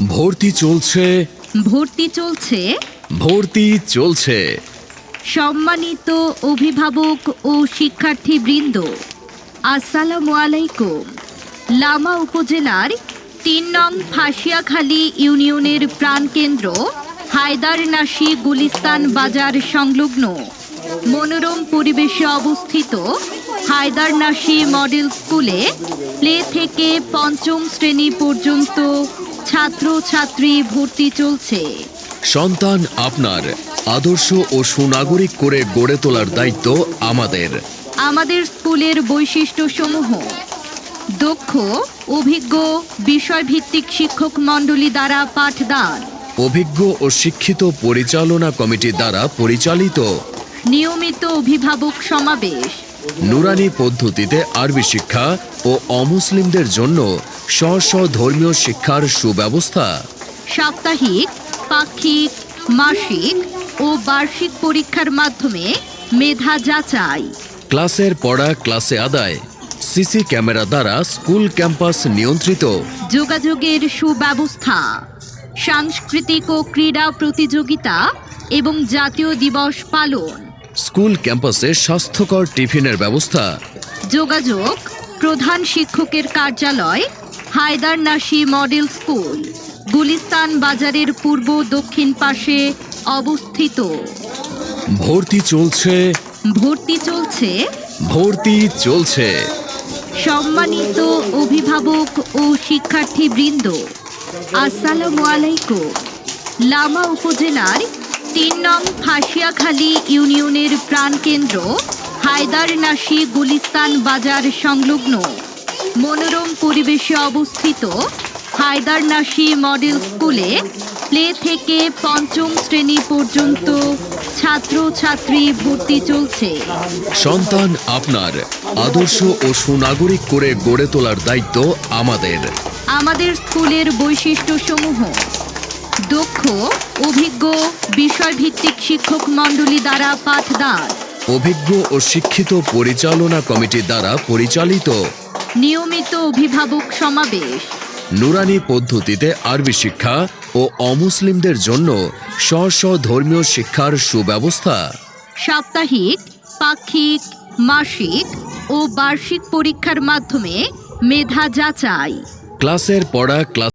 ভর্তি চলছে ভর্তি চলছে ভর্তি চলছে। সম্মানিত অভিভাবক ও শিক্ষার্থীবৃন্দ, আসসালামু আলাইকুম। লামা উপজেলার ৩ নং ফাঁসিয়াখালী ইউনিয়নের প্রাণকেন্দ্র হায়দারনাশী গুলিস্তান বাজার সংলগ্ন মনোরম পরিবেশে অবস্থিত হায়দারনাশী মডেল স্কুলে প্লে থেকে ৫ম শ্রেণী পর্যন্ত ছাত্রছাত্রী ভর্তি চলছে। সন্তান আপনার আদর্শ ও সুনাগরিক করে গড়ে তোলার দায়িত্ব আমাদের। আমাদের স্কুলের বৈশিষ্ট্যসমূহ: দক্ষ, অভিজ্ঞ, বিষয়ভিত্তিক শিক্ষক মণ্ডলী দ্বারা পাঠদান, অভিজ্ঞ ও শিক্ষিত পরিচালনা কমিটি দ্বারা পরিচালিত, নিয়মিত অভিভাবক সমাবেশ, নুরানি পদ্ধতিতে আরবি শিক্ষা ও অমুসলিমদের জন্য স্ব ধর্মীয় শিক্ষার সুব্যবস্থা, সাপ্তাহিক, পাক্ষিক, মাসিক ও বার্ষিক পরীক্ষার মাধ্যমে মেধা যাচাই, ক্লাসের পড়া ক্লাসে আদায়, সিসি ক্যামেরা দ্বারা স্কুল ক্যাম্পাস নিয়ন্ত্রিত, যোগাযোগের সুব্যবস্থা, সাংস্কৃতিক ও ক্রীড়া প্রতিযোগিতা এবং জাতীয় দিবস পালন, স্কুল ক্যাম্পাসে স্বাস্থ্যকর টিফিনের ব্যবস্থা। যোগাযোগ প্রধান শিক্ষকের কার্যালয়, হায়দারনাশী মডেল স্কুল, গুলিস্তান বাজারের পূর্ব দক্ষিণ পাশে অবস্থিত। ভর্তি চলছে ভর্তি চলছে ভর্তি চলছে। সম্মানিত অভিভাবক ও শিক্ষার্থীবৃন্দ, আসসালামু আলাইকুম। লামা উপজেলার ৩ নং ফাঁসিয়াখালী ইউনিয়নের প্রাণকেন্দ্র হায়দারনাশী গুলিস্তান বাজার সংলগ্ন মনোরম পরিবেশে অবস্থিত হায়দারনাশী মডেল স্কুলে প্লে থেকে ৫ম শ্রেণী পর্যন্ত ছাত্রছাত্রী ভর্তি চলছে। সন্তান আপনার আদর্শ ও সুনাগরিক করে গড়ে তোলার দায়িত্ব আমাদের। আমাদের স্কুলের বৈশিষ্ট্যসমূহ: দক্ষ, অভিজ্ঞ, বিষয়ভিত্তিক শিক্ষক মণ্ডলী দ্বারা পাঠদান, অভিজ্ঞ ও শিক্ষিত পরিচালনা কমিটি দ্বারা পরিচালিত, নিয়মিত অভিভাবক সমাবেশ, নুরানি পদ্ধতিতে আরবি শিক্ষা ও অমুসলিমদের জন্য স্ব ধর্মীয় শিক্ষার সুব্যবস্থা, সাপ্তাহিক, পাক্ষিক, মাসিক ও বার্ষিক পরীক্ষার মাধ্যমে মেধা যাচাই, ক্লাসের পড়া ক্লাস